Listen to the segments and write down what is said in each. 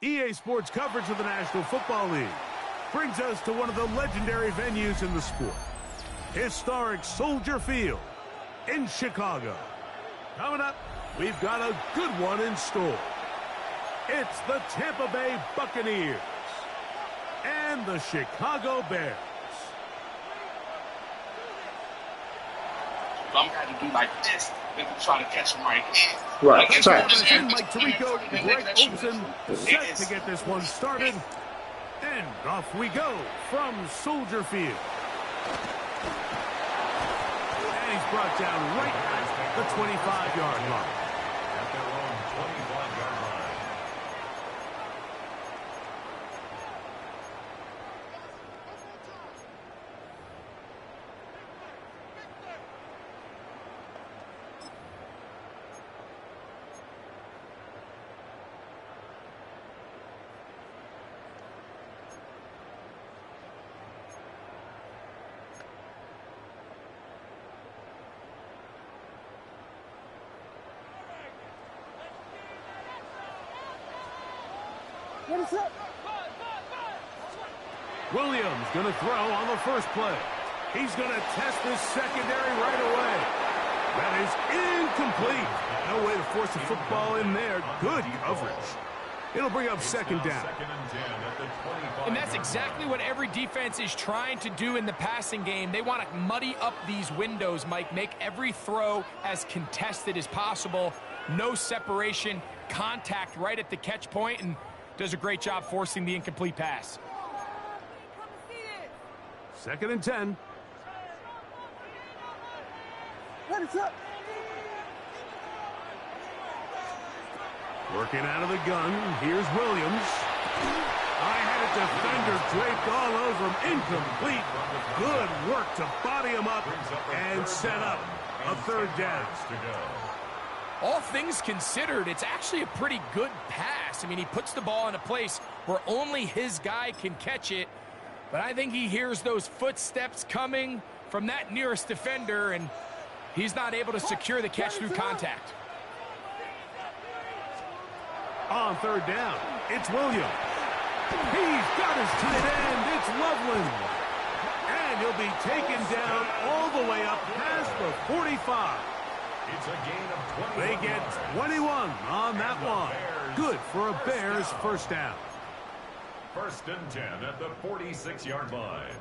EA Sports coverage of the National Football League brings us to one of the legendary venues in the sport, historic Soldier Field in Chicago. Coming up, we've got a good one in store. It's the Tampa Bay Buccaneers and the Chicago Bears. I'm going to do like this. Then try to catch him right here. Right, Mike Tirico, Greg Olsen, set to get this one started. And off we go from Soldier Field. And he's brought down right at the 25-yard line. At their own 25-yard line. Williams going to throw on the first play. He's going to test this secondary right away. That is incomplete. No way to force the football in there. Good coverage. It'll bring up second down. And that's exactly what every defense is trying to do in the passing game. They want to muddy up these windows, Mike. Make every throw as contested as possible. No separation, contact right at the catch point, and does a great job forcing the incomplete pass. Second and 10. Working out of the gun. Here's Williams. I had a defender draped all over him. Incomplete. Good work to body him up and set up a third down. All things considered, it's actually a pretty good pass. I mean, he puts the ball in a place where only his guy can catch it. But I think he hears those footsteps coming from that nearest defender, and he's not able to secure the catch through contact. On third down, it's Williams. He's got his tight end. It's Loveland. And he'll be taken down all the way up past the 45. It's a gain of 21. They get 21 on that one. Good for a Bears first down. First and 10 at the 46-yard line.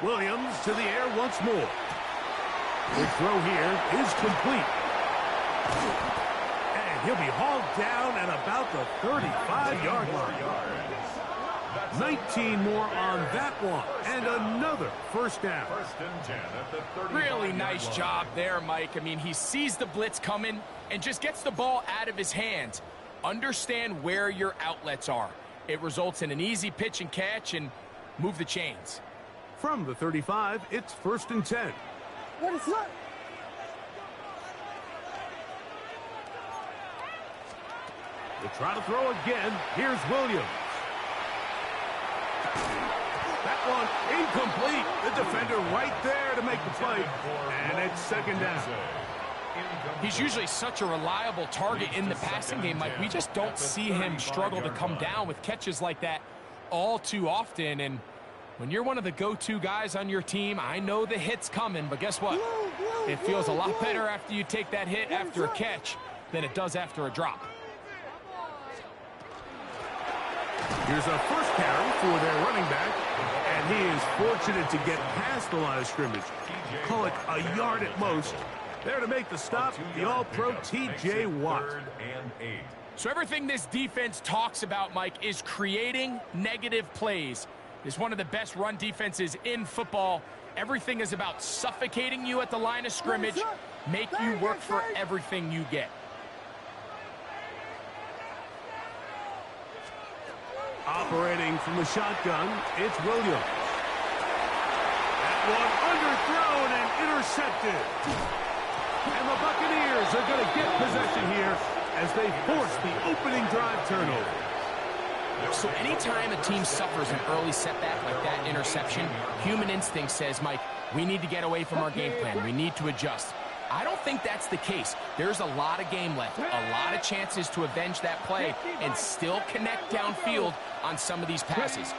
Williams to the air once more. The throw here is complete. And he'll be hauled down at about the 35-yard line. 19 more on that one. And another first down. First and 10 at the 35-yard line. Really nice job there, Mike. I mean, he sees the blitz coming and just gets the ball out of his hands. Understand where your outlets are. It results in an easy pitch and catch and move the chains. From the 35, it's first and 10. What is that? They try to throw again. Here's Williams. That one incomplete. The defender right there to make the play. And it's second down. He's usually such a reliable target in the passing game, Mike. We just don't see him struggle to come down with catches like that all too often. And when you're one of the go-to guys on your team, I know the hit's coming, but guess what? It feels a lot better after you take that hit after a catch than it does after a drop. Here's a first carry for their running back, and he is fortunate to get past the line of scrimmage. Call it a yard at most. There to make the stop, the All-Pro T.J. Watt. So everything this defense talks about, Mike, is creating negative plays. It's one of the best run defenses in football. Everything is about suffocating you at the line of scrimmage, make you work for everything you get. Operating from the shotgun, it's Williams. That one underthrown and intercepted. And the Buccaneers are going to get possession here as they force the opening drive turnover. So anytime a team suffers an early setback like that interception, human instinct says, Mike, we need to get away from our game plan. We need to adjust. I don't think that's the case. There's a lot of game left, a lot of chances to avenge that play and still connect downfield on some of these passes.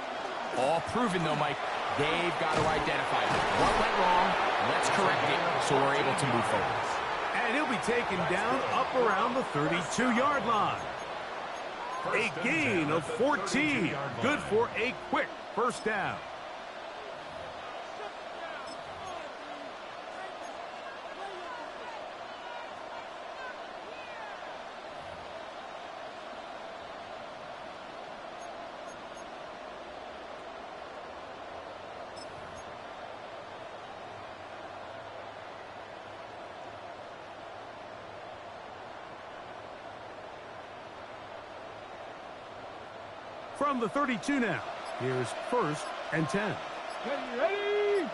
All proven, though, Mike. They've got to identify what went wrong. Let's correct it so we're able to move forward. And he'll be taken down up around the 32-yard line. A gain of 14. Good for a quick first down. From the 32 now, here's 1st and 10. Ready?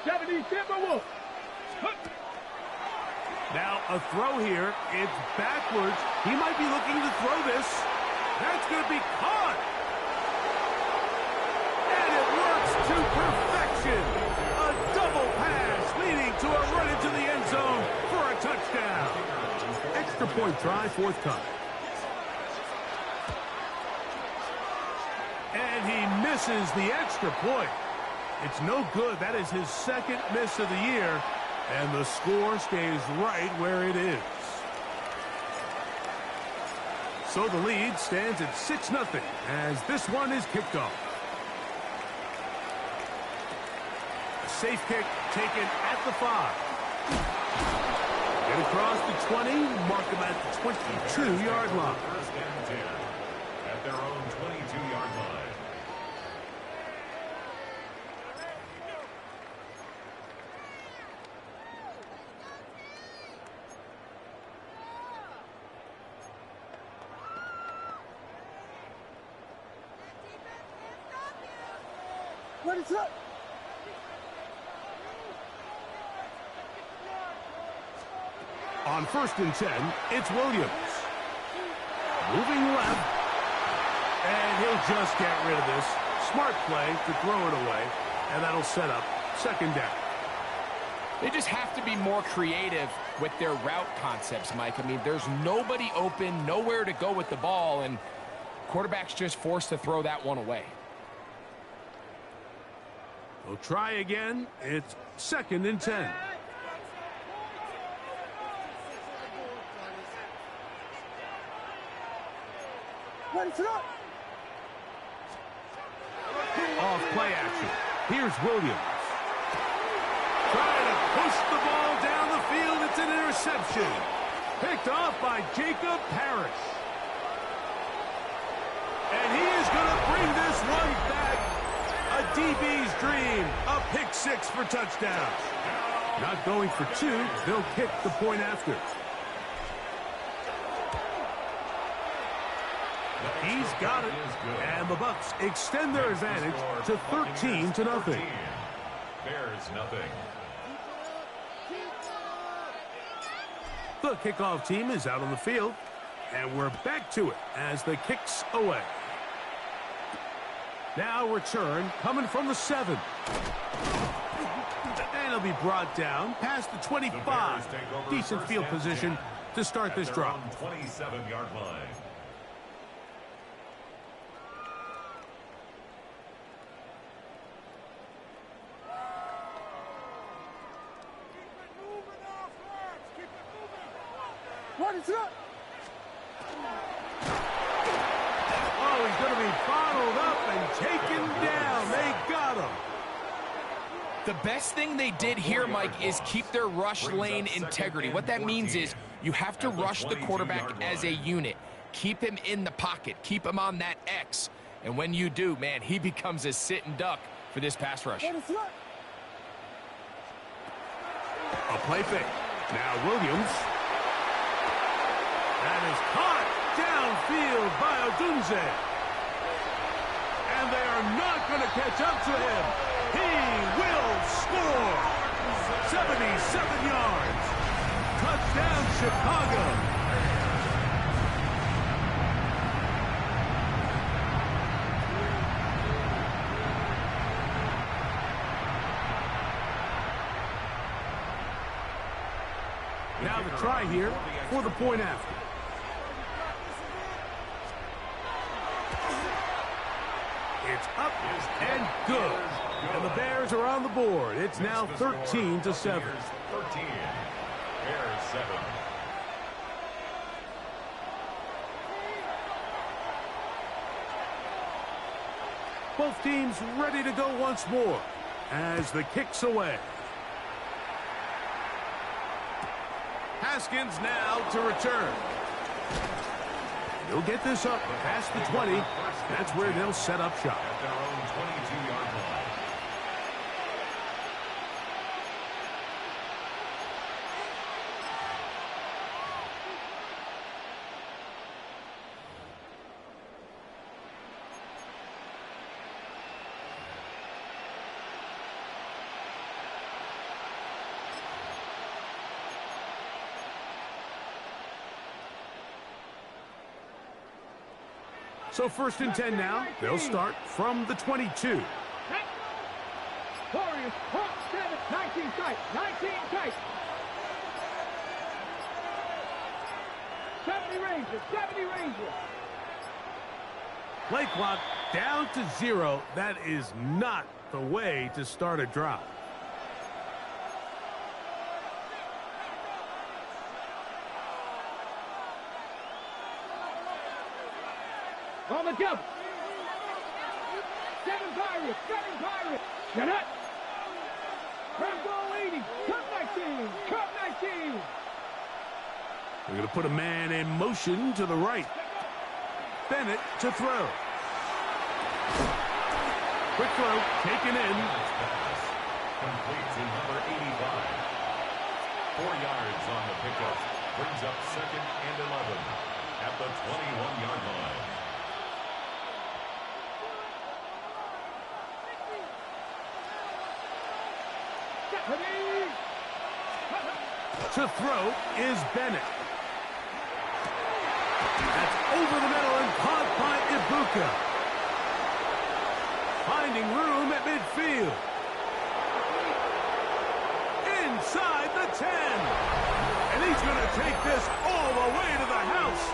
70, Now a throw here. It's backwards. He might be looking to throw this. That's going to be caught. And it works to perfection. A double pass leading to a run into the end zone for a touchdown. Extra point try, 4th time. And he misses the extra point. It's no good. That is his 2nd miss of the year. And the score stays right where it is. So the lead stands at 6-0 as this one is kicked off. A safe kick taken at the 5. Get across the 20, mark him at the 22-yard line. 1st and 10 at their own 22-yard line. What is up? On 1st and 10, it's Williams. Moving left. And he'll just get rid of this. Smart play to throw it away. And that'll set up 2nd down. They just have to be more creative with their route concepts, Mike. I mean, there's nobody open, nowhere to go with the ball, and quarterback's just forced to throw that one away. We'll try again. It's 2nd and 10. What is up? Off play action. Here's Williams. Trying to push the ball down the field. It's an interception. Picked off by Jacob Parrish. And he is going to bring this one back. A DB's dream. A pick 6 for touchdown. Not going for 2. They'll kick the point after. He's got it. And the Bucks extend their advantage to 13-0. Bears nothing. The kickoff team is out on the field. And we're back to it as the kick's away. Now return coming from the 7. And he'll be brought down past the 25. Decent field position to start this drive. 27-yard line. What is up? Oh, he's going to be bottled up and taken down. They got him. The best thing they did here, Mike, is keep their rush lane integrity. What that means is you have to rush the quarterback as a unit. Keep him in the pocket. Keep him on that X. And when you do, man, he becomes a sit and duck for this pass rush. What is up? A play fake. Now Williams. That is caught downfield by Odunze. And they are not going to catch up to him. He will score. 77 yards. Touchdown, Chicago. Now the try here for the point after. It's up and good. And the Bears are on the board. It's now 13-7. 13. Bears 7. Both teams ready to go once more as the kick's away. Haskins now to return. He'll get this up past the 20. That's where they'll set up shop. At their own 22-yard line. So 1st and 10 now. They'll start from the 22. Warriors, 7, 19 tight, 19 tight. 70 Rangers, 70 Rangers. Play clock down to 0. That is not the way to start a drive. On the jump. 7 Pirates, 7 Pirates. Get up. Front goal 80. Cup 19. Cup 19. We're going to put a man in motion to the right. Bennett to throw. Quick throw, taken in. Complete to number 85. 4 yards on the pickup. Brings up 2nd and 11 at the 21-yard line. To throw is Bennett. That's over the middle and caught by Ibuka. Finding room at midfield. Inside the 10. And he's going to take this all the way to the house.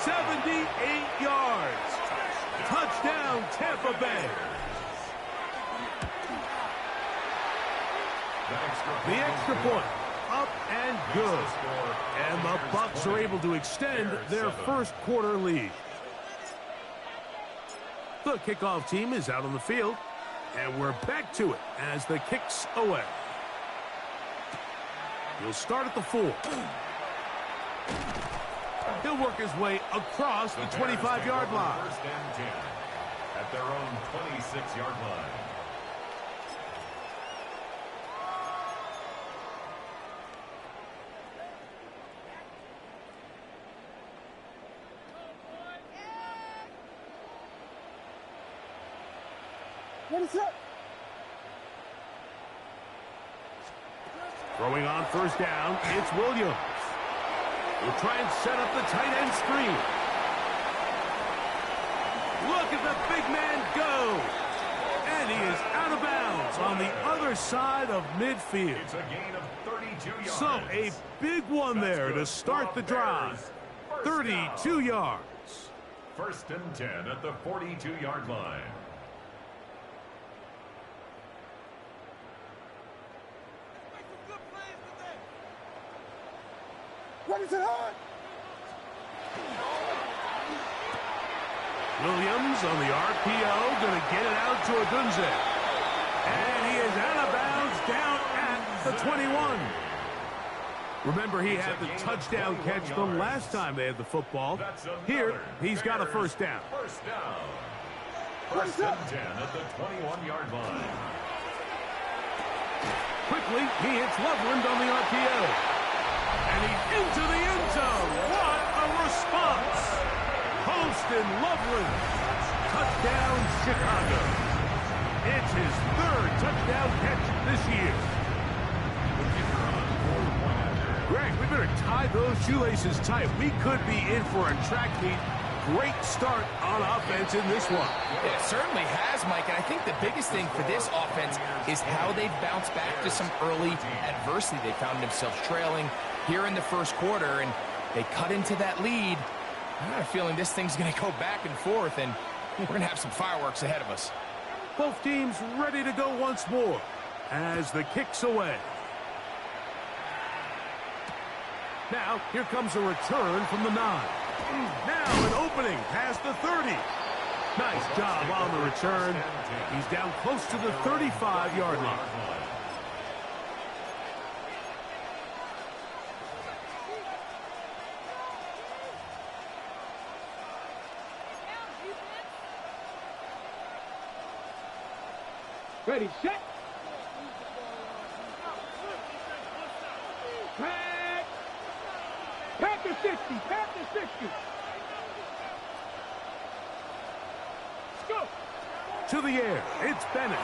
78 yards. Touchdown, Tampa Bay. The extra point. Up and good. And the Bucs are able to extend their first quarter lead. The kickoff team is out on the field. And we're back to it as the kick's away. He'll start at the 4. He'll work his way across the 25-yard line. 1st and 10 at their own 26-yard line. What is up? Throwing on 1st down, it's Williams. He'll try and set up the tight end screen. Look at the big man go. And he is out of bounds on the other side of midfield. It's a gain of 32 yards. So a big one there to start the drive. 32 yards. 1st and 10 at the 42-yard line. What is it on? Williams on the RPO, going to get it out to Odunze. And he is out of bounds down at the 21. Remember, he had the touchdown catch the last time they had the football. Here, he's got a 1st down. 1st down. 1st and 10 at the 21-yard line. Quickly, he hits Loveland on the RPO. And he's into the end zone. What a response. Holston Loveland. Touchdown, Chicago. It's his 3rd touchdown catch this year. Greg, we better tie those shoelaces tight. We could be in for a track meet. Great start on offense in this one. It certainly has, Mike, and I think the biggest thing for this offense is how they've bounced back to some early adversity. They found themselves trailing here in the first quarter, and they cut into that lead. I got a feeling this thing's going to go back and forth, and we're going to have some fireworks ahead of us. Both teams ready to go once more as the kick's away. Now, here comes a return from the 9. Now an opening past the 30. Nice job on the return. He's down close to the 35-yard line. Ready, set. Back to 60, back to 60. Go. To the air, it's Bennett.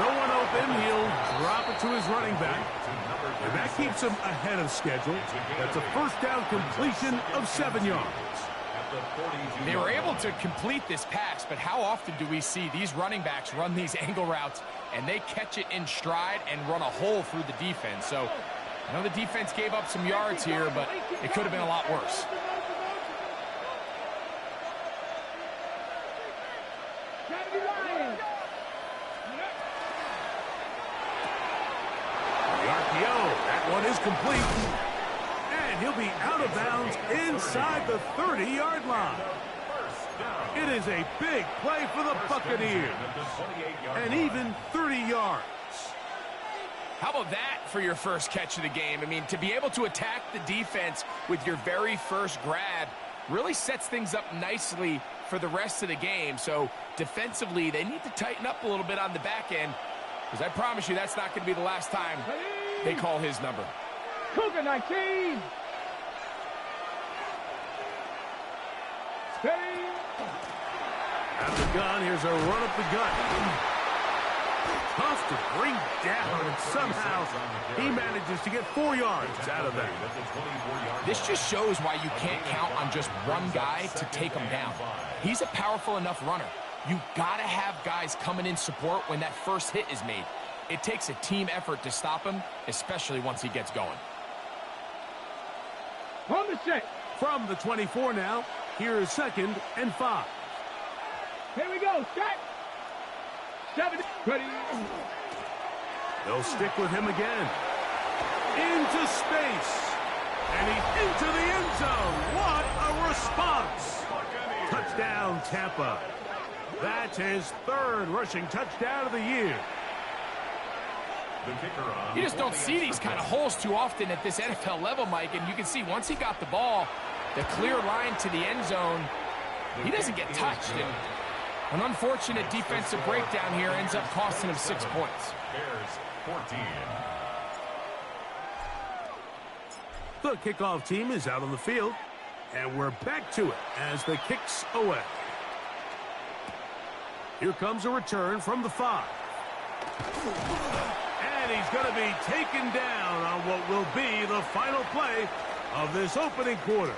No one open, he'll drop it to his running back. And that keeps him ahead of schedule. That's a first down completion of 7 yards. They were able to complete this pass, but how often do we see these running backs run these angle routes and they catch it in stride and run a hole through the defense? So I know the defense gave up some yards here, but it could have been a lot worse. The RPO, that one is complete. And he'll be out of bounds inside the 30-yard line. It is a big play for the Buccaneers. And even 30 yards. How about that for your first catch of the game? I mean, to be able to attack the defense with your very first grab really sets things up nicely for the rest of the game. So defensively, they need to tighten up a little bit on the back end, because I promise you that's not going to be the last time they call his number. Cougar 19. Steady. Out of the gun, here's a run up the gut. Tough to bring down, and somehow he manages to get 4 yards out of that. This just shows why you can't count on just one guy to take him down. He's a powerful enough runner. You got to have guys coming in support when that first hit is made. It takes a team effort to stop him, especially once he gets going. On the set. From the 24 now, here is 2nd and 5. Here we go. Set. 7. Ready. They'll stick with him again. Into space. And he's into the end zone. What a response. Touchdown, Tampa. That's his 3rd rushing touchdown of the year. You just don't see these kind of holes too often at this NFL level, Mike. And you can see once he got the ball, the clear line to the end zone, he doesn't get touched. And an unfortunate defensive breakdown here ends up costing him 6 points. Bears 14. The kickoff team is out on the field, and we're back to it as the kick's away. Here comes a return from the 5. And he's going to be taken down on what will be the final play of this opening quarter.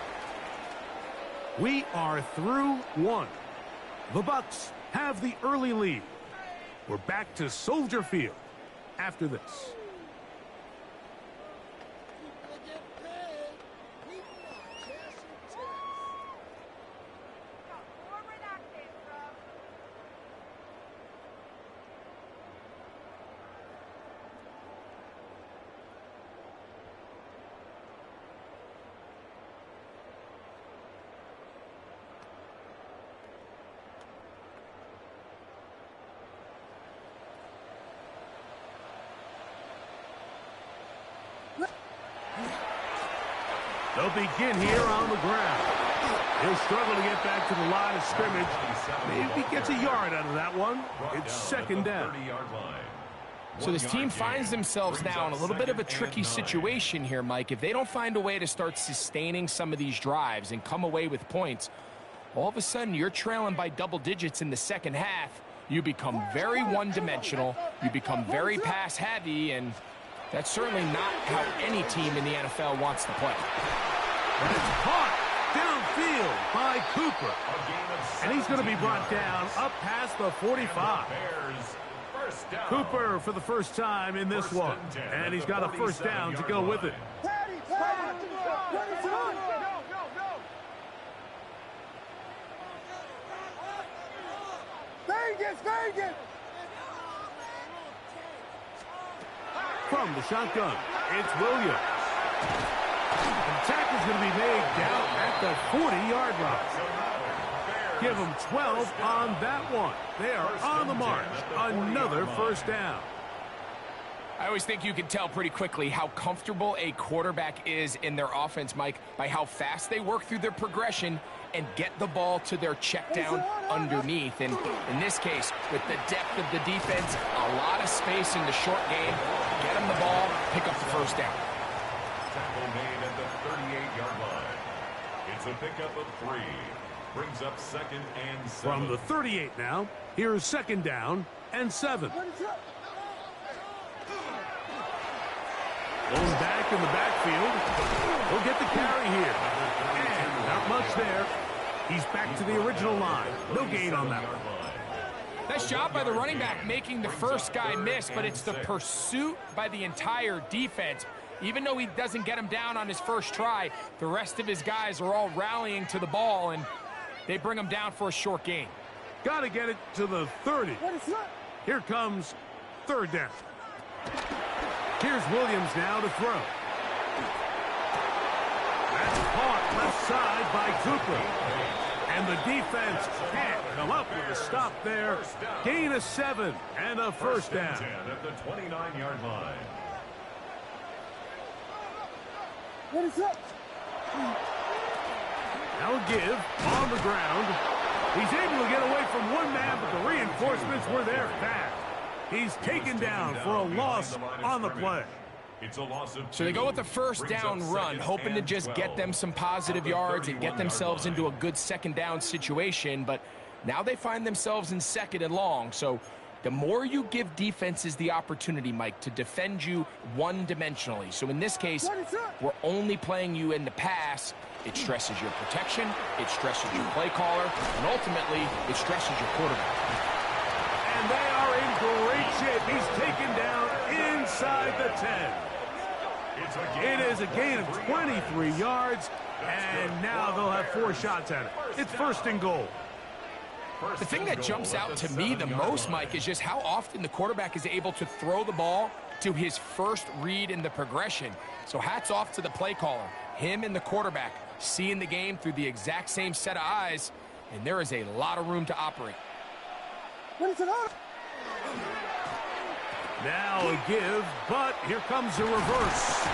We are through 1. The Bucs have the early lead. We're back to Soldier Field after this. They'll begin here on the ground. He'll struggle to get back to the line of scrimmage. Maybe gets a yard out of that one. It's 2nd down. So this team finds themselves now in a little bit of a tricky situation here, Mike. If they don't find a way to start sustaining some of these drives and come away with points, all of a sudden you're trailing by double digits in the second half. You become very one-dimensional. You become very pass-heavy, and That's certainly not how any team in the NFL wants to play. And it's caught downfield by Cooper. And he's going to be brought down up past the 45. Cooper for the first time in this one. And he's got a first down to go with it. Vegas! From the shotgun, it's Williams. The tackle's going to be made down at the 40-yard line. Give them 12 on that one. They are on the march. Another first down. I always think you can tell pretty quickly how comfortable a quarterback is in their offense, Mike, by how fast they work through their progression and get the ball to their check down underneath. And in this case, with the depth of the defense, a lot of space in the short game, get them the ball, pick up the first down. Tackle made at the 38-yard line. It's a pickup of 3. Brings up 2nd and 7. From the 38 now, here's 2nd down and 7. Going back in the backfield. He'll get the carry here. And not much there. He's back to the original line. No gain on that one. Nice job by the running back making the first guy miss, but it's the pursuit by the entire defense. Even though he doesn't get him down on his first try, the rest of his guys are all rallying to the ball, and they bring him down for a short gain. Got to get it to the 30. Here comes 3rd down. Here's Williams now to throw. That's caught left side by Cooper. And the defense can't come up with a stop there. Gain of 7 and a first down. At the 29-yard line. Now a give on the ground. He's able to get away from one man, but the reinforcements were there fast. He's taken down for a loss on the play. It's a loss of 2. So they go with the first down run, hoping to just get them some positive yards and get themselves into a good 2nd down situation, but now they find themselves in 2nd and long. So the more you give defenses the opportunity, Mike, to defend you one-dimensionally. So in this case, we're only playing you in the pass. It stresses your protection, it stresses your play caller, and ultimately, it stresses your quarterback. And they are in great shape. He's taken down inside the 10. It is a gain of 23 yards, and now they'll have 4 shots at it. It's 1st and goal. The thing that jumps out to me the most, Mike, is just how often the quarterback is able to throw the ball to his first read in the progression. So hats off to the play caller. Him and the quarterback seeing the game through the exact same set of eyes, and there is a lot of room to operate. Now a give, but here comes a reverse.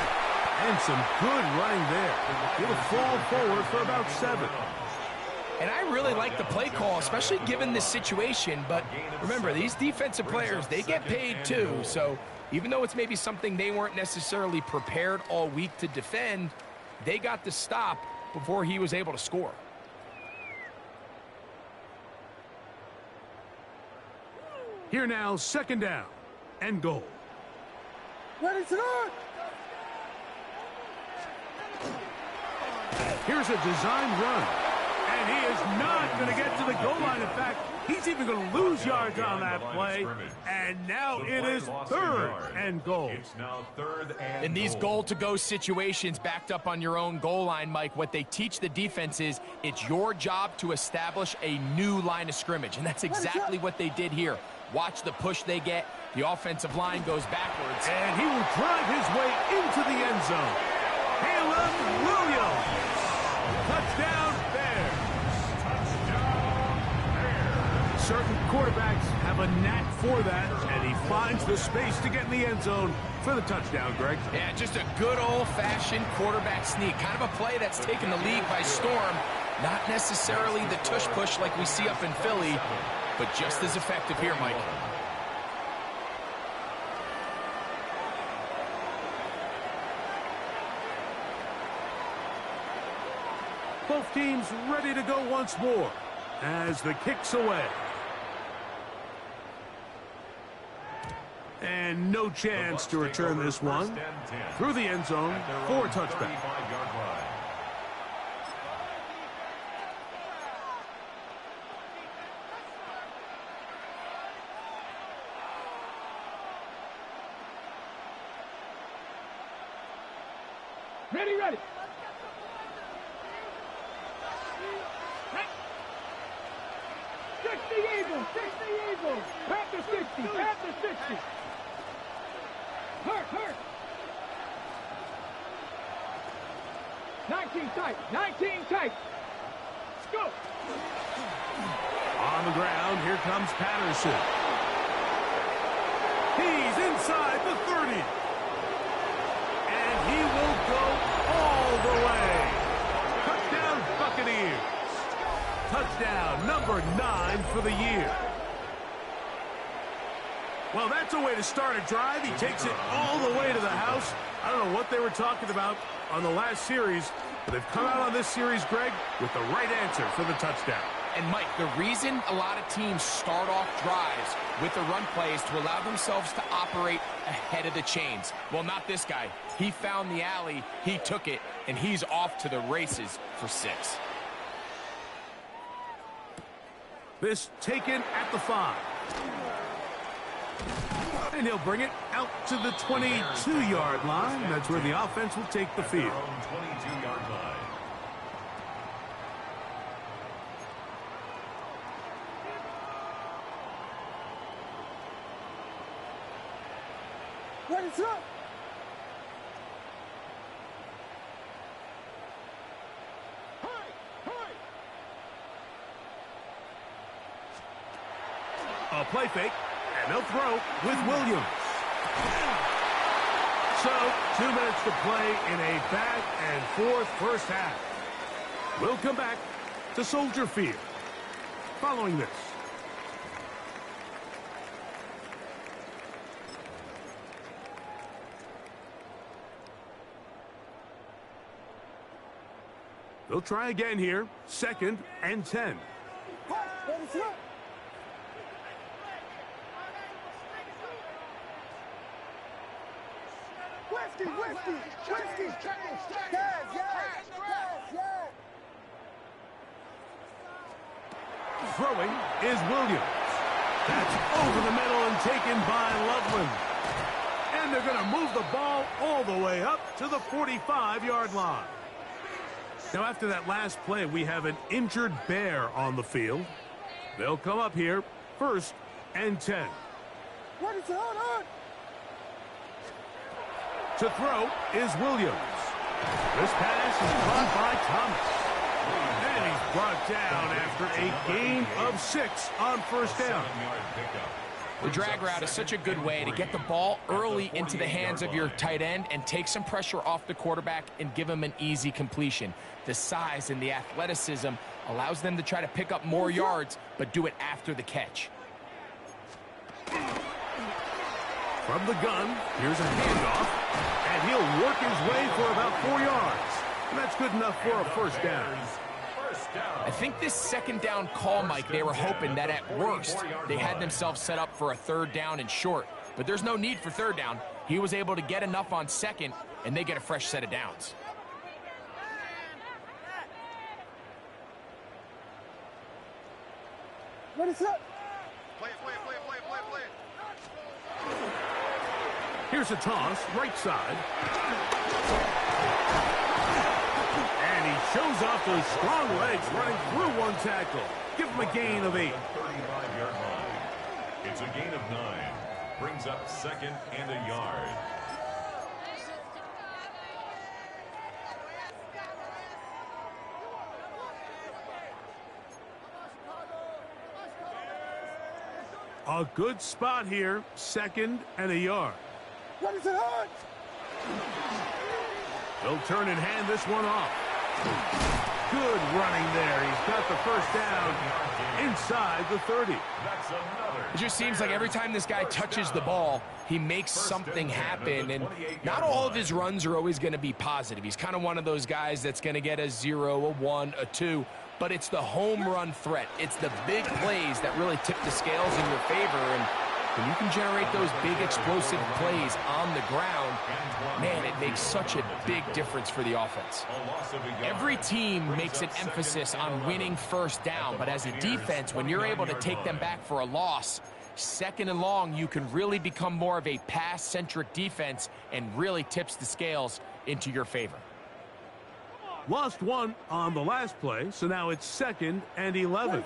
And some good running there. It'll fall forward for about 7. And I really like the play call, especially given this situation. But remember, these defensive players, they get paid too. So even though it's maybe something they weren't necessarily prepared all week to defend, they got the stop before he was able to score. Here now, 2nd down and goal. Here's a design run. And he is not going to get to the goal line. In fact, he's even going to lose yards on that play. And now it is 3rd and goal. It's now 3rd and In these goal-to-go situations backed up on your own goal line, Mike, what they teach the defense is it's your job to establish a new line of scrimmage. And that's exactly what they did here. Watch the push they get. The offensive line goes backwards. And he will drive his way into the end zone. Caleb Williams. Touchdown Bears. Certain quarterbacks have a knack for that, and he finds the space to get in the end zone for the touchdown, Greg. Yeah, just a good old-fashioned quarterback sneak. Kind of a play that's taken the league by storm. Not necessarily the tush-push like we see up in Philly, but just as effective here, Mike. Both teams ready to go once more as the kick's away. And no chance to return this one through the end zone for a touchback. Ready, ready. Eagles, 60 Eagles. Panther 60, Panther 60. Hurt. 19 tight, 19 tight. Let's go. On the ground, here comes Patterson. He's inside the 30. And he will go all the way. Touchdown, Buccaneers. Touchdown number 9 for the year. Well, that's a way to start a drive. He takes it all the way to the house. I don't know what they were talking about on the last series, but they've come out on this series, Greg, with the right answer for the touchdown. And, Mike, the reason a lot of teams start off drives with the run play is to allow themselves to operate ahead of the chains. Well, not this guy. He found the alley, he took it, and he's off to the races for 6. This taken at the 5. And he'll bring it out to the 22-yard line. That's where the offense will take the field. 22-yard line. What is up? A play fake, and they'll throw with Williams. So, 2 minutes to play in a back-and-forth first half. We'll come back to Soldier Field following this. They'll try again here, 2nd and 10. Whiskey. Throwing is Williams. That's over the middle and taken by Loveland. And they're going to move the ball all the way up to the 45-yard line. Now, after that last play, we have an injured Bear on the field. They'll come up here, 1st and 10. What is going on? To throw is Williams. This pass is caught by Thomas. And he's brought down after a gain of 6 on 1st down. The drag route is such a good way to get the ball early into the hands of your tight end and take some pressure off the quarterback and give him an easy completion. The size and the athleticism allows them to try to pick up more yards, but do it after the catch. From the gun, here's a handoff, and he'll work his way for about 4 yards. And that's good enough for a 1st down. I think this 2nd down call, Mike, they were hoping that at worst they had themselves set up for a 3rd down and short. But there's no need for 3rd down. He was able to get enough on 2nd, and they get a fresh set of downs. What is up? Play. Here's a toss, right side. And he shows off those strong legs running through one tackle. Give him a gain of 8. 35-yard line. It's a gain of 9. Brings up 2nd and a yard. A good spot here, 2nd and a yard. What is it on? They'll turn and hand this one off. Good running there. He's got the 1st down inside the 30. That's another. It just seems like every time this guy touches the ball, he makes something happen. And not all of his runs are always going to be positive. He's kind of one of those guys that's going to get a 0, a 1, a 2. But it's the home run threat. It's the big plays that really tip the scales in your favor. And When you can generate those big explosive plays on the ground, man, it makes such a big difference for the offense. Every team makes an emphasis on winning first down, but as a defense, when you're able to take them back for a loss, second and long, you can really become more of a pass-centric defense and really tips the scales into your favor. Lost one on the last play, so now it's 2nd and 11.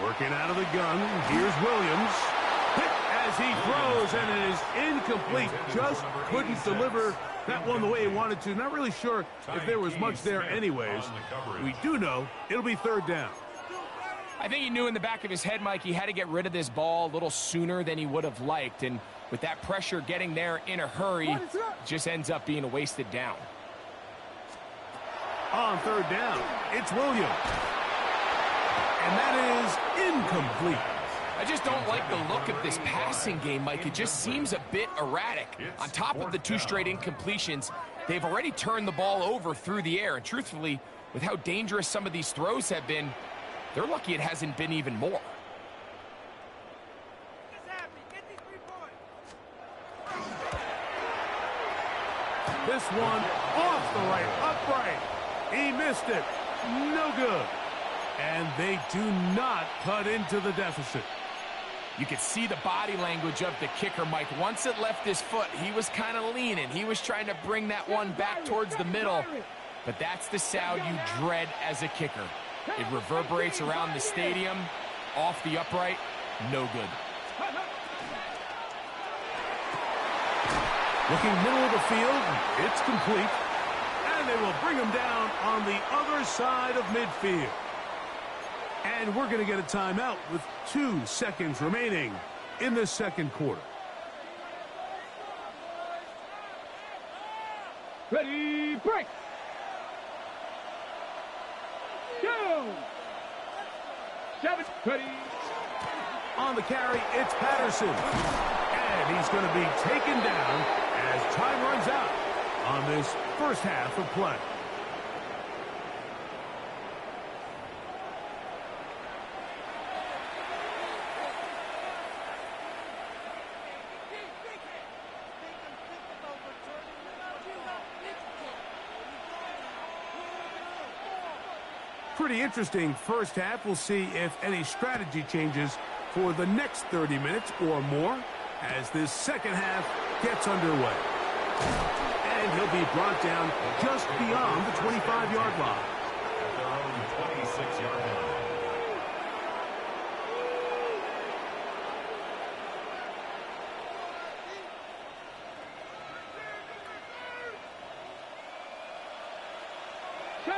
Working out of the gun, here's Williams. Hit as he throws, and it is incomplete. Just couldn't deliver that one the way he wanted to. Not really sure if there was much there anyways. We do know it'll be 3rd down. I think he knew in the back of his head, Mike, he had to get rid of this ball a little sooner than he would have liked. And with that pressure getting there in a hurry, it just ends up being a wasted down. On 3rd down, it's Williams. And that is incomplete. I just don't like the look of this passing game, Mike. It just seems a bit erratic. On top of the 2 straight incompletions, they've already turned the ball over through the air. And truthfully, with how dangerous some of these throws have been, they're lucky it hasn't been even more. This one off the right, upright. He missed it. No good. And they do not cut into the deficit. You could see the body language of the kicker, Mike. Once it left his foot, he was kind of leaning. He was trying to bring that one back towards the middle. But that's the sound you dread as a kicker. It reverberates around the stadium, off the upright, no good. Looking middle of the field, it's complete. And they will bring him down on the other side of midfield. And we're going to get a timeout with 2 seconds remaining in the 2nd quarter. Ready, break. 2. 7. Ready. On the carry, it's Patterson. And he's going to be taken down as time runs out on this first half of play. Pretty interesting first half. We'll see if any strategy changes for the next 30 minutes or more as this second half gets underway. And he'll be brought down just beyond the 25-yard line. At their own 26-yard line.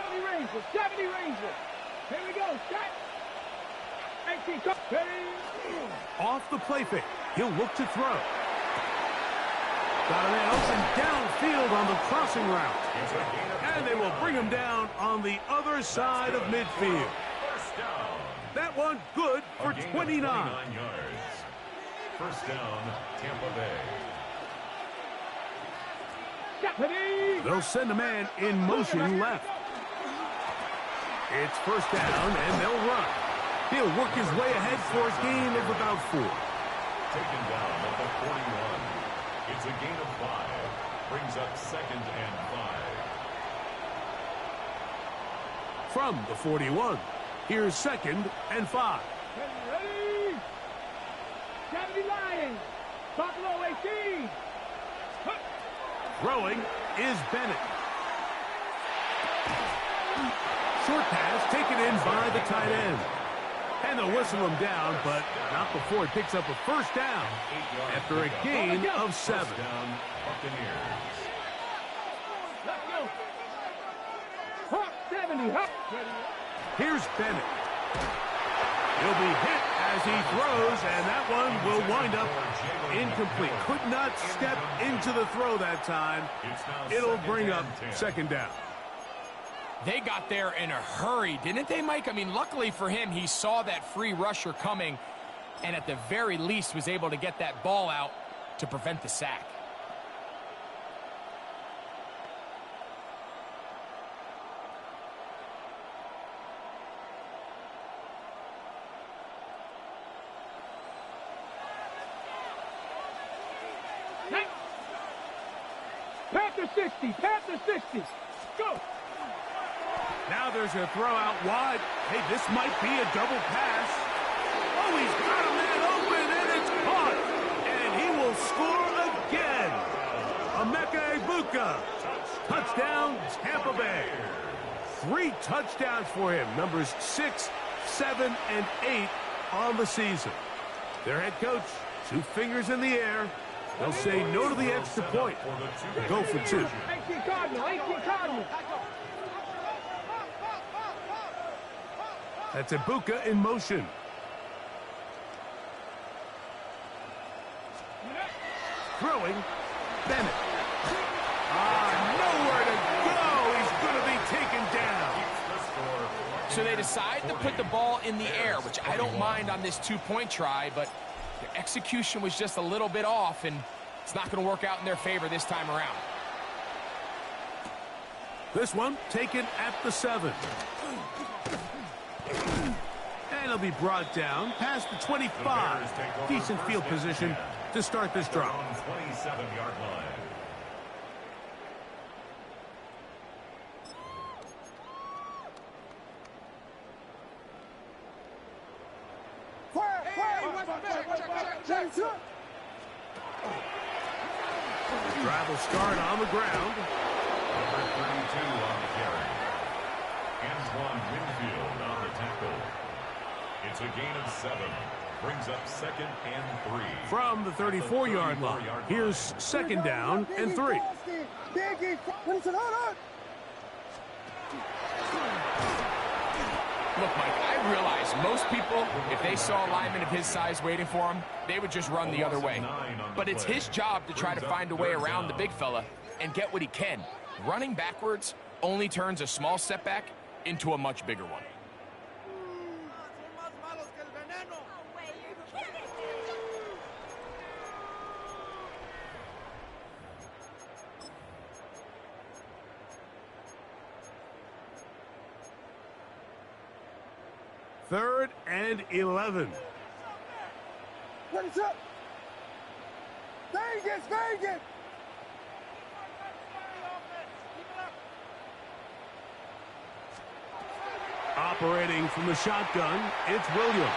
Ranger, 70 Ranger. Here we go, set. 18, go. Off the play fake, he'll look to throw. Got a man open downfield on the crossing route. And they will bring him down on the other side of midfield. That one good for 29. Yards. First down, Tampa Bay. They'll send a man in motion left. It's first down, and they'll run. He'll work his way ahead for a gain of about 4. Taken down at the 41. It's a gain of 5. Brings up 2nd and 5. From the 41, here's 2nd and 5. Ready? 70 Lions. Buffalo 18. Throwing is Bennett. Short pass taken in by the tight end. And they'll whistle him down, but not before he picks up a first down after a gain of 7. First down, Buccaneers. Let's go. Hawk 70. Hawk. Here's Bennett. He'll be hit as he throws, and that one will wind up incomplete. Could not step into the throw that time. It'll bring up 2nd down. They got there in a hurry, didn't they, Mike? I mean, luckily for him, he saw that free rusher coming and at the very least was able to get that ball out to prevent the sack. the 60. Past the 60. Go. Now there's a throw out wide. Hey, this might be a double pass. Oh, he's got a man open, and it's caught. And he will score again. Emeka Egbuka. Touchdown, Tampa Bay. 3 touchdowns for him. Numbers 6, 7, and 8 on the season. Their head coach, 2 fingers in the air. They'll say no to the extra point. Go for 2. 18 Cardinal. 18 Cardinal. That's Egbuka in motion. Throwing. Bennett. Nowhere to go. He's going to be taken down. So they decide to put the ball in the air, which I don't mind on this 2-point try, but their execution was just a little bit off, and it's not going to work out in their favor this time around. This one taken at the 7. And it'll be brought down past the 25. Decent field position to start this drive. 27-yard line. The drive will start on the ground. Number 32 on the carry. Antoine Winfield on the tackle. It's a gain of 7. Brings up 2nd and 3. From the 34-yard line. Here's 2nd down and 3. Look, Mike, I realize most people, if they saw a lineman of his size waiting for him, they would just run the other way. But it's his job to try to find a way around the big fella and get what he can. Running backwards only turns a small setback into a much bigger one. Third and 11. What is up? Vegas, Vegas! Operating from the shotgun, it's Williams.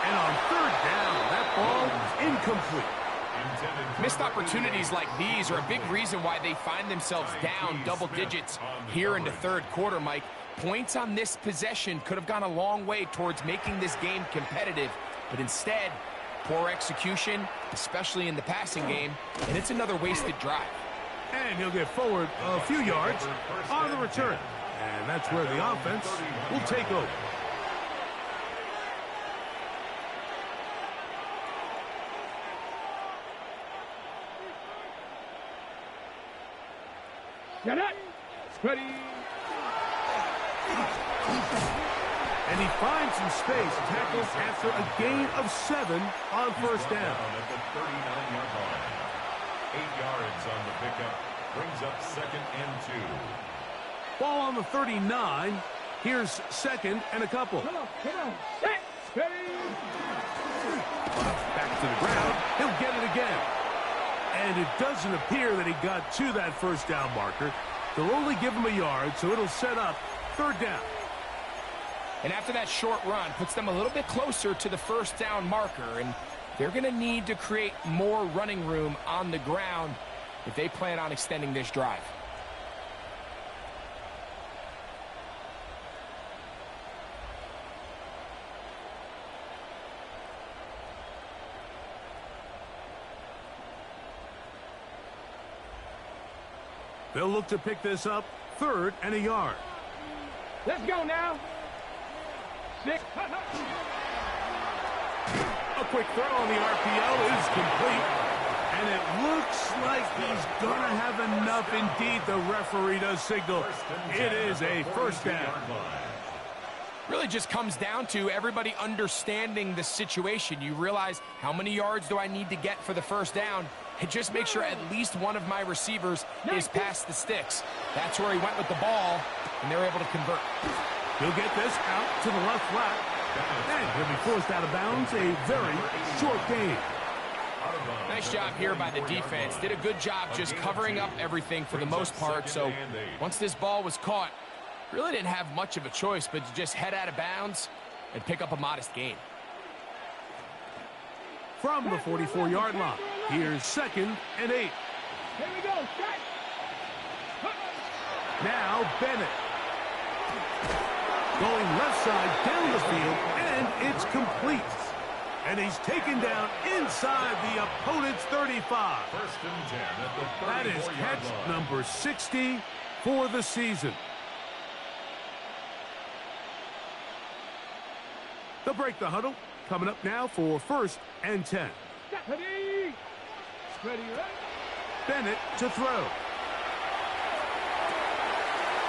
And on 3rd down, that ball is incomplete. Missed opportunities like these are a big reason why they find themselves down double digits here in the 3rd quarter, Mike. Points on this possession could have gone a long way towards making this game competitive, but instead, poor execution, especially in the passing game, and it's another wasted drive. And he'll get forward a few yards on the return. And that's where the offense will take over. Get it! Ready! And he finds some space, tackles after a gain of 7 on 1st down. At the 39-yard line. 8 yards on the pickup. Brings up 2nd and 2. Ball on the 39. Here's 2nd and a couple. Come on, come on. Set! Ready! Back to the ground. He'll get it again. And it doesn't appear that he got to that 1st down marker. They'll only give him a yard, so it'll set up 3rd down. And after that short run, puts them a little bit closer to the 1st down marker, and they're going to need to create more running room on the ground if they plan on extending this drive. They'll look to pick this up 3rd and a yard. Let's go now. 6. A quick throw on the RPO is complete. And it looks like he's going to have enough. Indeed, the referee does signal. It is a 1st down. Really just comes down to everybody understanding the situation. You realize, how many yards do I need to get for the 1st down? And just make sure at least one of my receivers is past the sticks. That's where he went with the ball, and they're able to convert. He'll get this out to the left flat. And he'll be forced out of bounds. A very short gain. Nice job here by the defense. Did a good job just covering up everything for the most part. So once this ball was caught, really didn't have much of a choice but to just head out of bounds and pick up a modest gain. From the 44-yard line, here's 2nd and 8. Here we go. Strike. Now Bennett. Going left side down the field, and it's complete. And he's taken down inside the opponent's 35. First and 10 at the 34-yard That is catch line. number 60 for the season. They'll break the huddle. Coming up now for 1st and 10. Ready. Ready. Bennett to throw.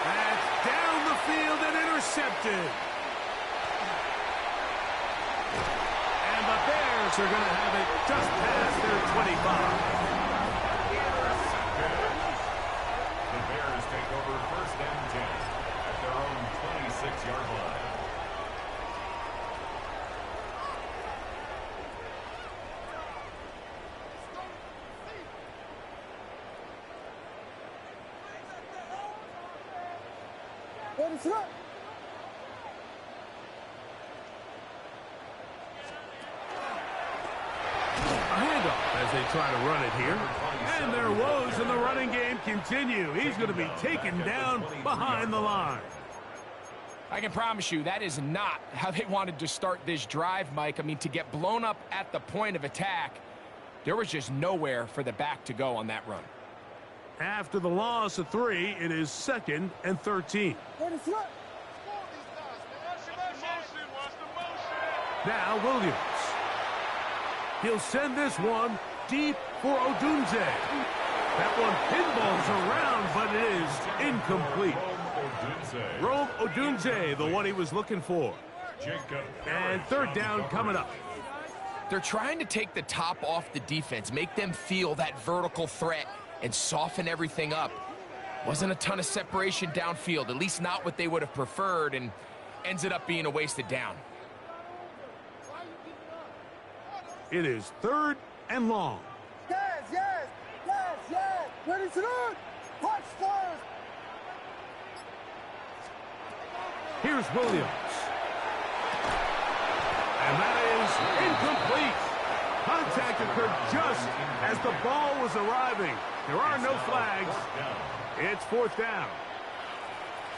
That's down the field and intercepted. And the Bears are going to have it just past their 25. The Bears take over 1st and 10 at their own 26-yard line. A handoff as they try to run it here. And their woes in the running game continue. He's going to be taken down behind the line. I can promise you that is not how they wanted to start this drive, Mike. I mean, to get blown up at the point of attack, there was just nowhere for the back to go on that run. After the loss of 3, it is 2nd and 13. Now Williams. He'll send this one deep for Odunze. That one pinballs around, but it is incomplete. Rome Odunze, the one he was looking for. And 3rd down coming up. They're trying to take the top off the defense, make them feel that vertical threat, and soften everything up. Wasn't a ton of separation downfield, at least not what they would have preferred, and ends up being a wasted down. It is 3rd and long. Yes. Ready to run. Punch first. Here's Williams. And that is incomplete. Contact occurred just as the ball was arriving. There are no flags. It's 4th down.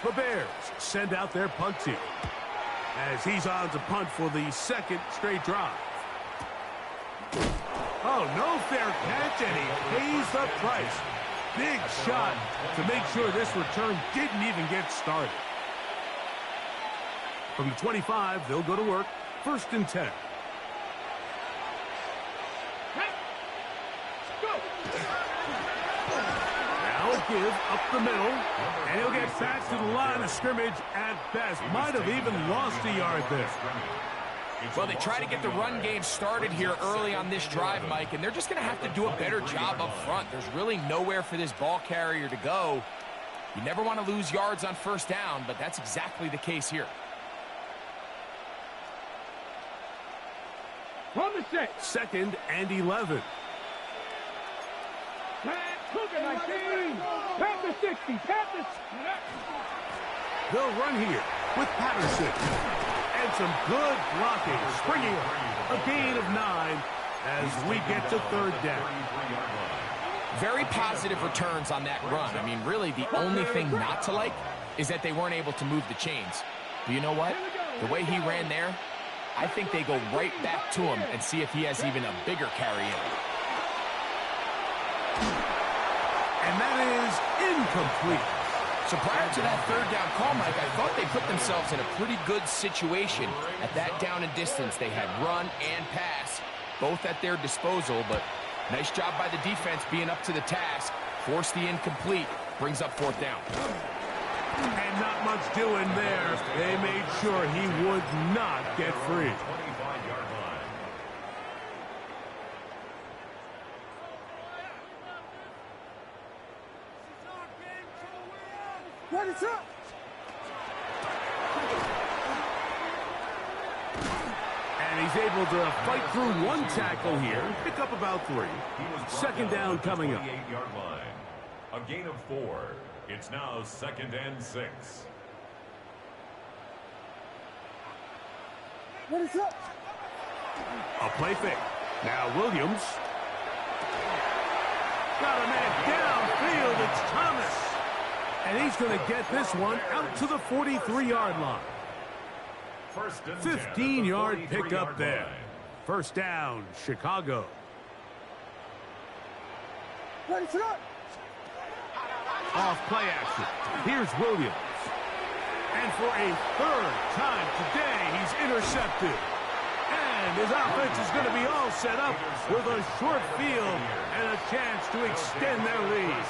The Bears send out their punt team as he's on to punt for the 2nd straight drive. Oh, no fair catch, and he pays the price. Big shot to make sure this return didn't even get started. From the 25, they'll go to work. 1st and 10. Now a give up the middle, and he'll get back to the line of scrimmage at best. Might have even lost a yard there. Well, they try to get the run game started here early on this drive, Mike, and they're just going to have to do a better job up front. There's really nowhere for this ball carrier to go. You never want to lose yards on 1st down, but that's exactly the case here. From the 6. 2nd and 11. Took it, 19. Tap the 60. Tap the... They'll run here with Patterson. And some good blocking. Springing a gain of 9 as we get to 3rd down. Very positive returns on that run. I mean, really, the only thing not to like is that they weren't able to move the chains. But you know what? The way he ran there, I think they go right back to him and see if he has even a bigger carry in. And that is incomplete. So prior to that 3rd down call, Mike, I thought they put themselves in a pretty good situation at that down and distance. They had run and pass, both at their disposal, but nice job by the defense being up to the task. Force the incomplete, brings up 4th down. And not much doing there. They made sure he would not get free. 25-yard line. Ready to run. And he He's able to fight through one tackle here, pick up about 3. Second down coming up. 28-yard line. A gain of 4. It's now 2nd and 6. Ready, set. A play fake. Now Williams. Got a man downfield. It's Thomas. And he's going to get this one out to the 43-yard line. 15-yard pickup there. First down, Chicago. Ready, set. Off play action. Here's Williams. And for a 3rd time today, he's intercepted. And his offense is going to be all set up with a short field and a chance to extend their lead.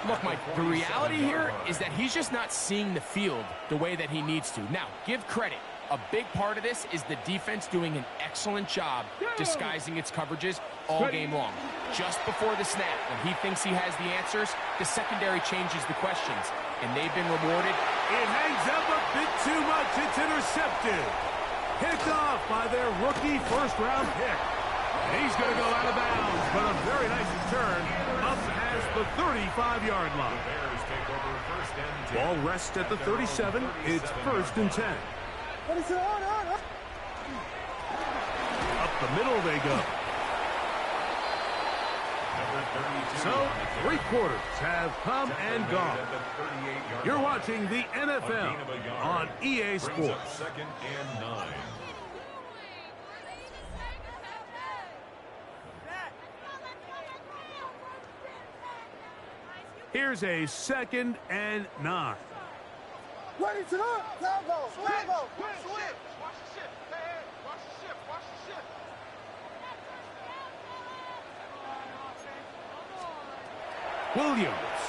Look, Mike, the reality here is that he's just not seeing the field the way that he needs to. Now, give credit. A big part of this is the defense doing an excellent job disguising its coverages all game long. Just before the snap, when he thinks he has the answers, the secondary changes the questions, and they've been rewarded. It hangs up a bit too much. It's intercepted. Picked off by their rookie first-round pick. And he's going to go out of bounds, but a very nice return up past the 35-yard line. Ball rests at the 37. It's 1st and 10. Ready, set. On. Up the middle they go. So, 3 quarters have come and gone. You're watching the NFL on EA Sports. 2nd and 9. Here's a 2nd and 9. Ready, set. Down goal. Down goal. Switch. Watch the shift. Hey, watch the shift. Watch the shift. Williams.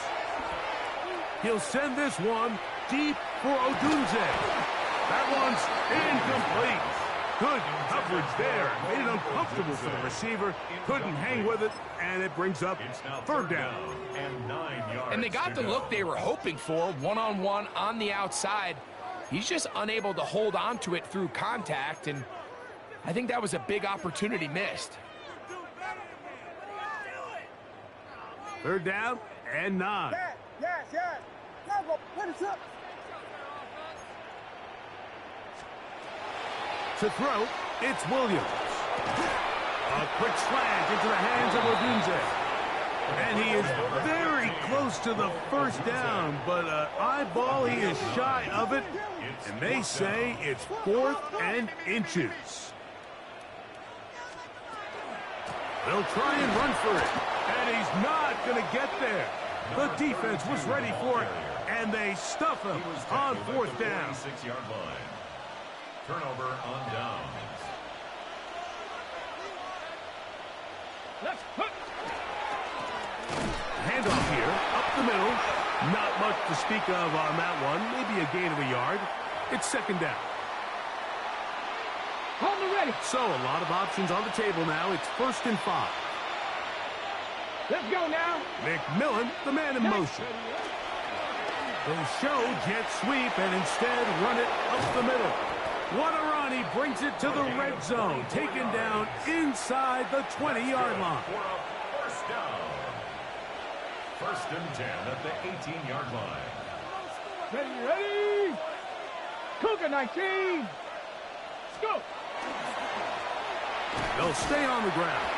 He'll send this one deep for Odunze. That one's incomplete. Good coverage there. Made it uncomfortable for the receiver. Couldn't hang with it, and it brings up 3rd down. And 9 yards. And they got the look they were hoping for, one-on-one on the outside. He's just unable to hold on to it through contact, and I think that was a big opportunity missed. 3rd down and 9. Yes. Down goal. Ready, set. To throw, it's Williams. A quick slant into the hands of Odunze. And he is very close to the 1st down, but eyeball, he is shy of it. And they say it's 4th and inches. They'll try and run for it. And he's not going to get there. The defense was ready for it, and they stuff him on 4th down. 6-yard line. Turnover on downs. Let's hook. Handoff here, up the middle. Not much to speak of on that one. Maybe a gain of a yard. It's 2nd down. Hold the ready. So a lot of options on the table now. It's 1st and 5. Let's go now. McMillan, the man in motion. They'll show jet sweep and instead run it up the middle. What a run. He brings it to the red zone. Taken down inside the 20-yard line. For a 1st down. 1st and 10 at the 18-yard line. Ready. Cougar 19. Let's go. They'll stay on the ground.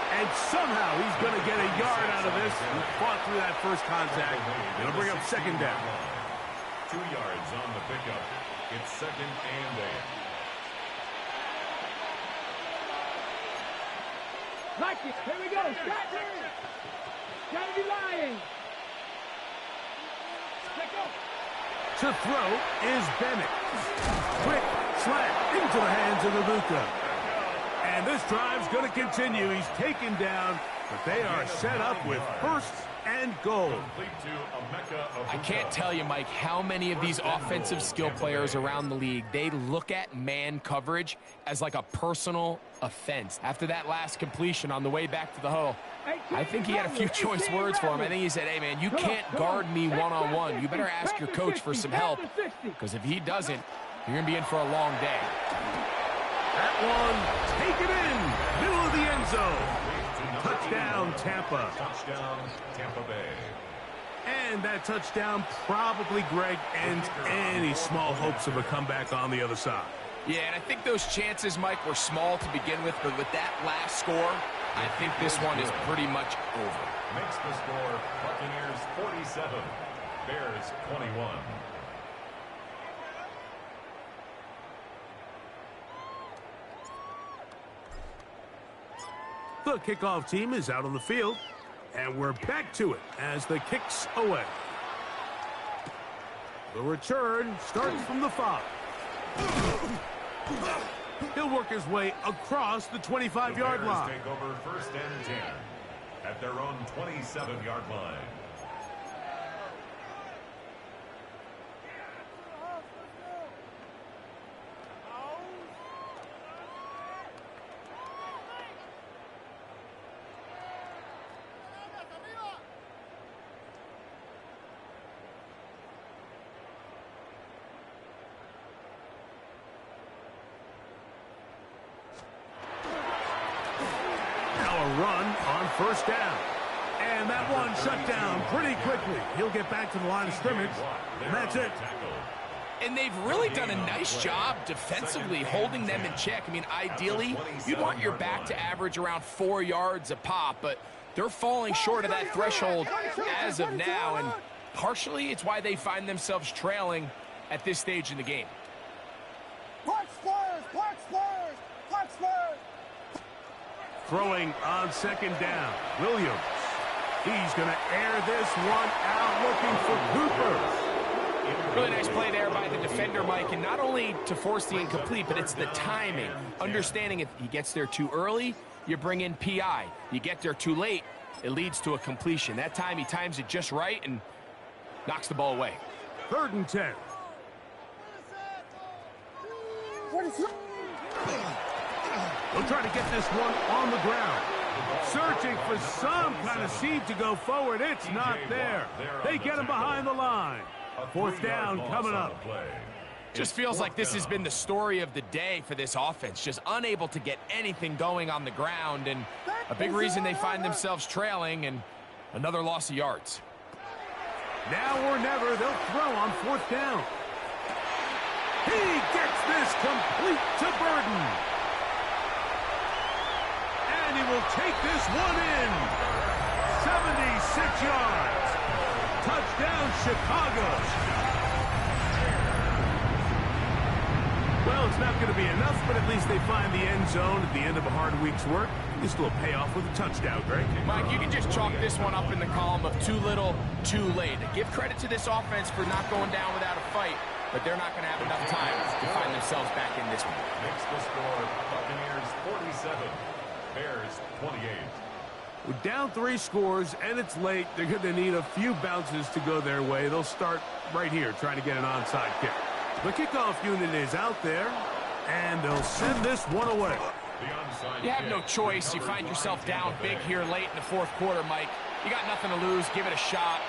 And somehow he's going to get a yard out of this. He fought through that first contact. It'll bring up 2nd down. 2 yards on the pickup. It's 2nd and 8. Like it. Here we go. Start there. Gotta be lying. Let go. To throw is Bennett. Quick slant into the hands of Ibuka. And this drive's going to continue. He's taken down, but they are set up with 1st and goal. I can't tell you, Mike, how many of these offensive skill players around the league, they look at man coverage as like a personal offense. After that last completion on the way back to the huddle, I think he had a few choice words for him. I think he said, hey, man, you can't guard me one-on-one. You better ask your coach for some help, because if he doesn't, you're going to be in for a long day. That one, take it in, middle of the end zone. Touchdown, Tampa. Touchdown, Tampa Bay. And that touchdown probably, Greg, ends any small hopes of a comeback on the other side. Yeah, and I think those chances, Mike, were small to begin with, but with that last score, I think this one is pretty much over. Makes the score Buccaneers 47, Bears 21. The kickoff team is out on the field, and we're back to it as the kick's away. The return starts from the 5. He'll work his way across the 25-yard line. Take over 1st and 10 at their own 27-yard line. Run on 1st down. And that one shut down pretty quickly. He'll get back to the line of scrimmage, and that's it. And they've really done a nice job defensively holding them in check. I mean, ideally, you'd want your back to average around 4 yards a pop, but they're falling short of that threshold as of now, and partially it's why they find themselves trailing at this stage in the game. Punch Spurs! Punch Spurs! Punch Spurs! Throwing on 2nd down, Williams. He's going to air this one out, looking for Cooper. Really nice play there by the defender, Mike, and not only to force the incomplete, but it's the timing. Understanding if he gets there too early, you bring in PI. You get there too late, it leads to a completion. That time he times it just right and knocks the ball away. 3rd and 10. We'll try to get this one on the ground. Searching for some kind of seed to go forward. It's not there. They get him behind the line. 4th down coming up. Just feels like this has been the story of the day for this offense. Just unable to get anything going on the ground, and a big reason they find themselves trailing, and another loss of yards. Now or never, they'll throw on 4th down. He gets this complete to Burden. And he will take this one in. 76 yards. Touchdown, Chicago. Well, it's not going to be enough, but at least they find the end zone at the end of a hard week's work. This will pay off with a touchdown, Greg. Mike, you can just chalk this one up in the column of too little, too late. Give credit to this offense for not going down without a fight, but they're not going to have enough time to find themselves back in this one. Makes the score Buccaneers 47, Bears 28. With down 3 scores and it's late, they're going to need a few bounces to go their way. They'll start right here trying to get an onside kick. The kickoff unit is out there, and they'll send this one away. You have no choice. You find yourself down big here late in the 4th quarter, Mike. You got nothing to lose. Give it a shot.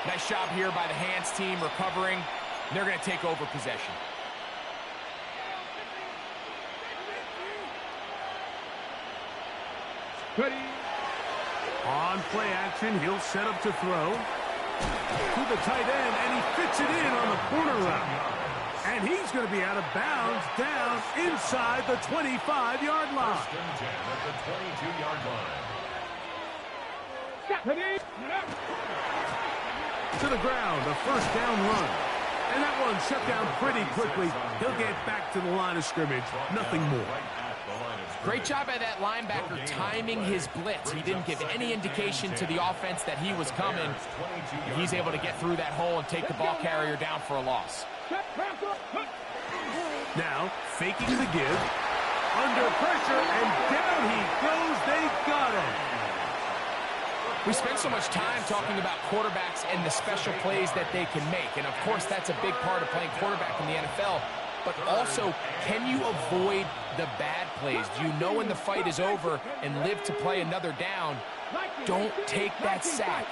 Nice job here by the hands team recovering. They're going to take over possession. On play action, he'll set up to throw. To the tight end, and he fits it in on the corner route. And he's going to be out of bounds down inside the 25-yard line. 1st and 10 at the 22-yard line. To the ground, a 1st down run. And that one shut down pretty quickly. He'll get back to the line of scrimmage. Nothing more. Great job by that linebacker timing his blitz. He didn't give any indication to the offense that he was coming. He's able to get through that hole and take the ball carrier down for a loss. Now, faking the give. Under pressure, and down he goes. They got him. We spend so much time talking about quarterbacks and the special plays that they can make. And, of course, that's a big part of playing quarterback in the NFL. But also, can you avoid the bad plays? Do you know when the fight is over and live to play another down? Don't take that sack.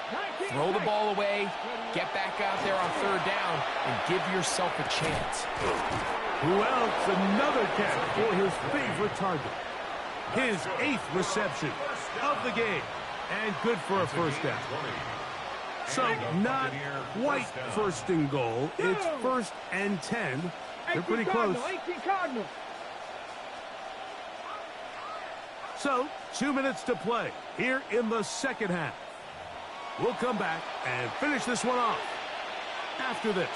Throw the ball away, get back out there on third down and give yourself a chance. Who else? Another catch for his favorite target. His 8th reception of the game. And good for a first down. So, not quite first and goal. It's 1st and 10. They're pretty close. 18 Cardinals. So, 2 minutes to play here in the second half. We'll come back and finish this one off after this.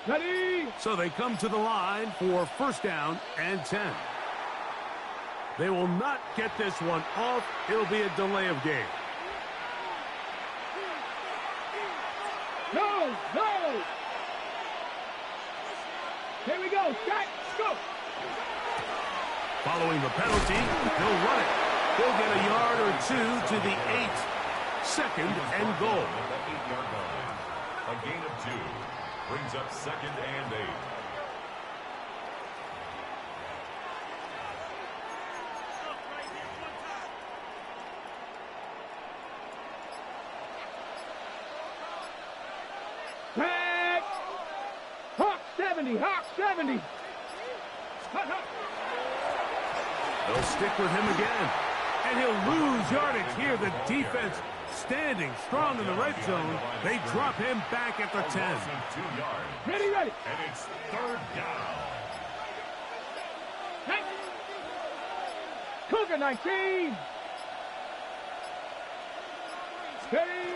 Ready? So they come to the line for 1st down and 10. They will not get this one off. It'll be a delay of game. No, no. Here we go. Set, go. Following the penalty, he'll run it. He'll get a yard or 2 to the 8. 2nd and goal. A gain of 2. Brings up 2nd and 8. Tag. Hawk 70. Hawk 70. They'll stick with him again. And he'll lose yardage here. The defense standing strong in the red zone. They drop him back at the 10. 2 yards. Ready, ready. And it's 3rd down. Hey. Cougar 19. Ready.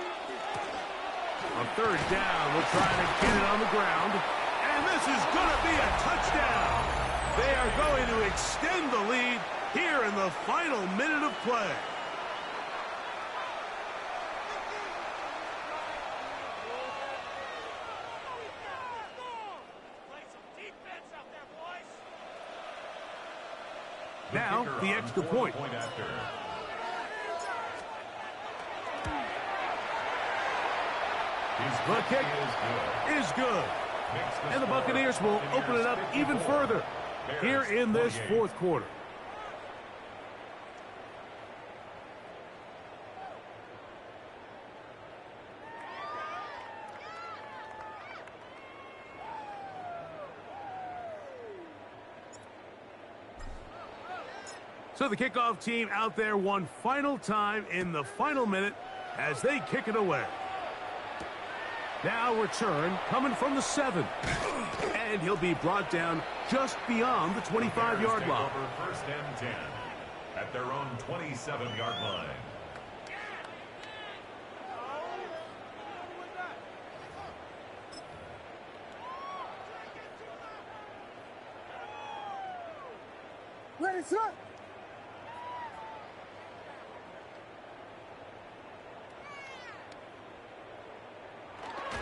On 3rd down, we'll try to get it on the ground. And this is going to be a touchdown. They are going to extend the lead here in the final minute of play. Now, the extra point. After. The kick is good. And the Buccaneers will open it up even further here in this 4th quarter. So the kickoff team out there one final time in the final minute as they kick it away. Now return coming from the 7. And he'll be brought down just beyond the 25-yard line. Over 1st and 10 at their own 27-yard line. Ready, sir.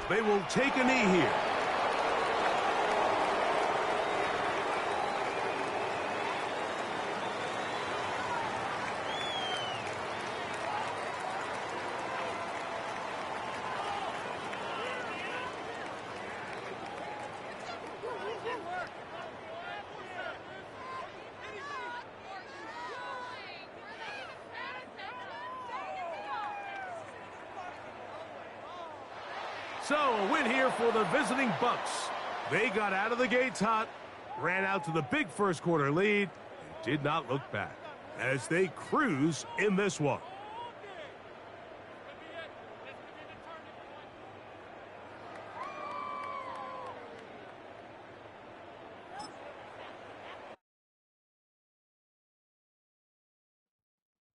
They will take a knee here. So, a win here for the visiting Bucs. They got out of the gates hot, ran out to the big first quarter lead, and did not look back as they cruise in this one.